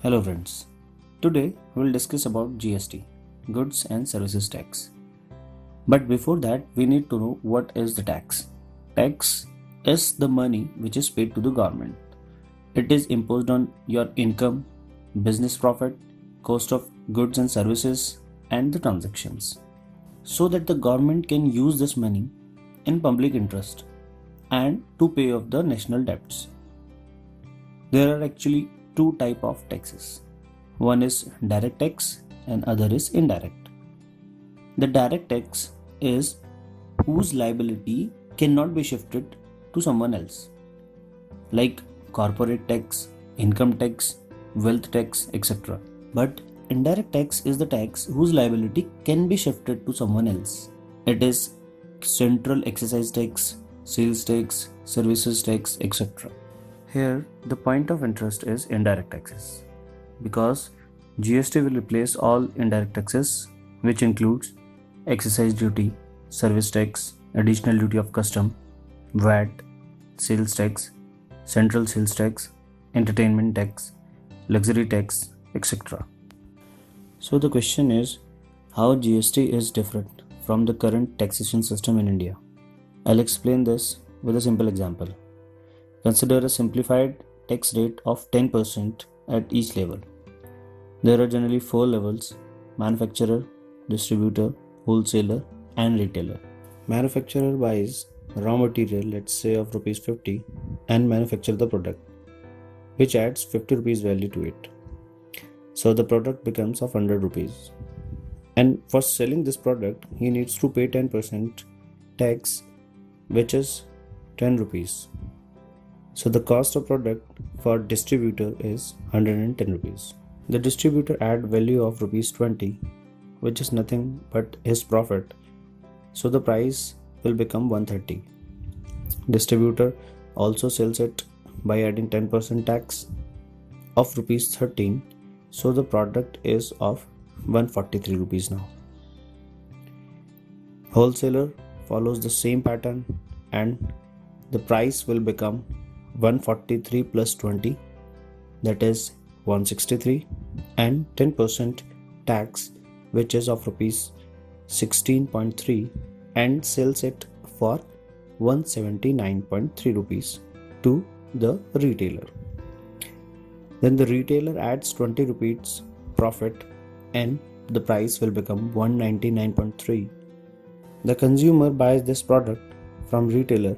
Hello friends. Today we will discuss about GST, Goods and Services Tax. But before that we need to know what is the tax. Tax is the money which is paid to the government. It is imposed on your income, business profit, cost of goods and services and the transactions. So that the government can use this money in public interest and to pay off the national debts. There are actually two types of taxes. One is direct tax and other is indirect. The direct tax is whose liability cannot be shifted to someone else, like corporate tax, income tax, wealth tax, etc. But indirect tax is the tax whose liability can be shifted to someone else. It is central excise tax, sales tax, services tax, etc. Here, the point of interest is indirect taxes because GST will replace all indirect taxes, which includes excise duty, service tax, additional duty of custom, VAT, sales tax, central sales tax, entertainment tax, luxury tax, etc. So the question is how GST is different from the current taxation system in India. I'll explain this with a simple example. Consider a simplified tax rate of 10% at each level. There are generally 4 levels: manufacturer, distributor, wholesaler, and retailer. Manufacturer buys raw material, let's say of rupees 50, and manufacture the product, which adds 50 rupees value to it. So the product becomes of 100 rupees. And for selling this product, he needs to pay 10% tax, which is 10 rupees. So the cost of product for distributor is 110 rupees. The distributor add value of rupees 20, which is nothing but his profit. So the price will become 130. Distributor also sells it by adding 10% tax of rupees 13. So the product is of 143 rupees now. Wholesaler follows the same pattern and the price will become 143 plus 20, that is 163, and 10% tax, which is of rupees 16.3, and sells it for 179.3 rupees to the retailer. Then the retailer adds 20 rupees profit and the price will become 199.3. The consumer buys this product from retailer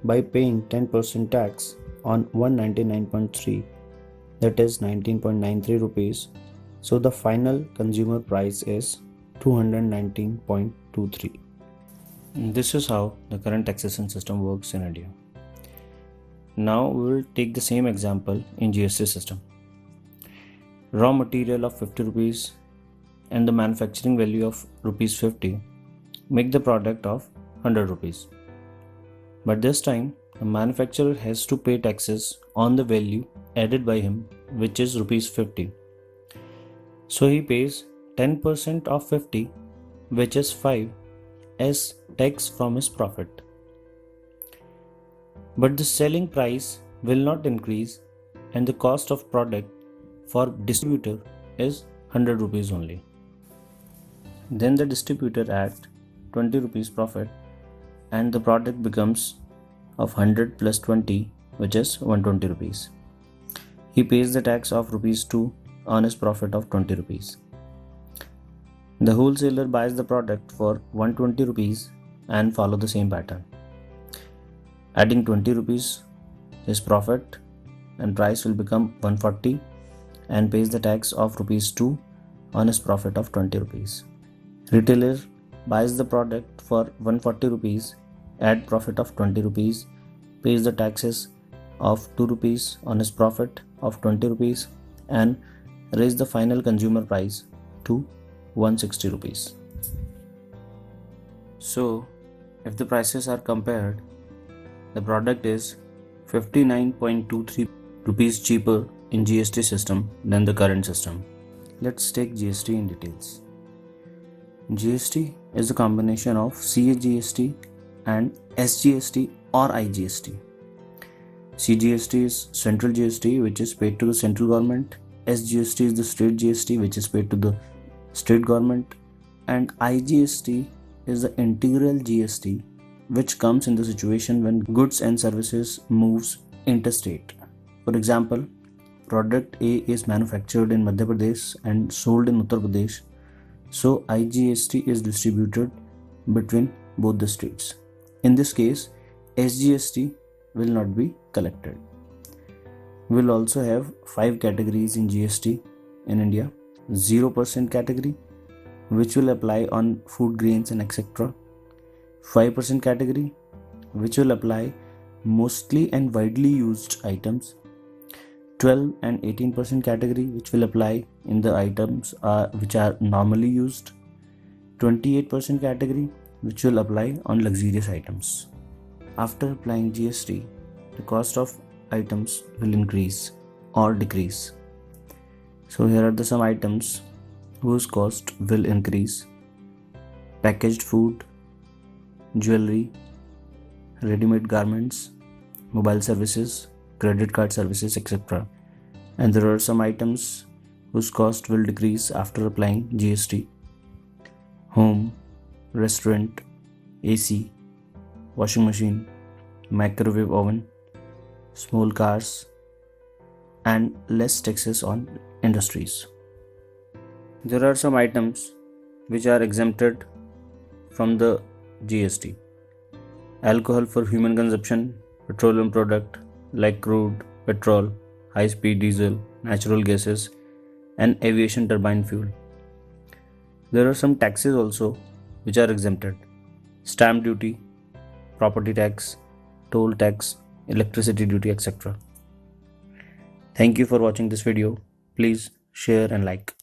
by paying 10% tax on 199.3, that is 19.93 rupees. So the final consumer price is 219.23. This is how the current taxation system works in India. Now we will take the same example in GST system. Raw material of 50 rupees and the manufacturing value of rupees 50 make the product of 100 rupees. But this time, the manufacturer has to pay taxes on the value added by him, which is rupees 50. So he pays 10% of 50, which is 5, as tax from his profit. But the selling price will not increase and the cost of product for distributor is 100 rupees only. Then the distributor adds 20 rupees profit and the product becomes of 100 plus 20, which is 120 rupees. He pays the tax of rupees 2 on his profit of 20 rupees. The wholesaler buys the product for 120 rupees and follow the same pattern, adding 20 rupees his profit and price will become 140 and pays the tax of rupees 2 on his profit of 20 rupees. Retailer buys the product for 140 rupees, add profit of 20 rupees, pays the taxes of 2 rupees on his profit of 20 rupees and raise the final consumer price to 160 rupees. So, if the prices are compared, the product is 59.23 rupees cheaper in GST system than the current system. Let's take GST in details. GST is a combination of CGST and SGST or IGST. CGST is central GST, which is paid to the central government. SGST is the state GST which is paid to the state government, and IGST is the integral GST which comes in the situation when goods and services moves interstate. For example, product A is manufactured in Madhya Pradesh and sold in Uttar Pradesh, so IGST is distributed between both the states. In this case, SGST will not be collected. We will also have 5 categories in GST in India. 0% category, which will apply on food grains and etc. 5% category, which will apply mostly and widely used items. 12 and 18% category, which will apply in the items which are normally used. 28% category, which will apply on luxurious items. After applying GST, the cost of items will increase or decrease. So here are some items whose cost will increase: packaged food, jewelry, ready-made garments, mobile services, credit card services, etc. And there are some items whose cost will decrease after applying GST: home, restaurant, AC, washing machine, microwave oven, small cars, and less taxes on industries. There are some items which are exempted from the GST: alcohol for human consumption, petroleum product like crude, petrol, high-speed diesel, natural gases, and aviation turbine fuel. There are some taxes also which are exempted: stamp duty, property tax, toll tax, electricity duty, etc. Thank you for watching this video. Please share and like.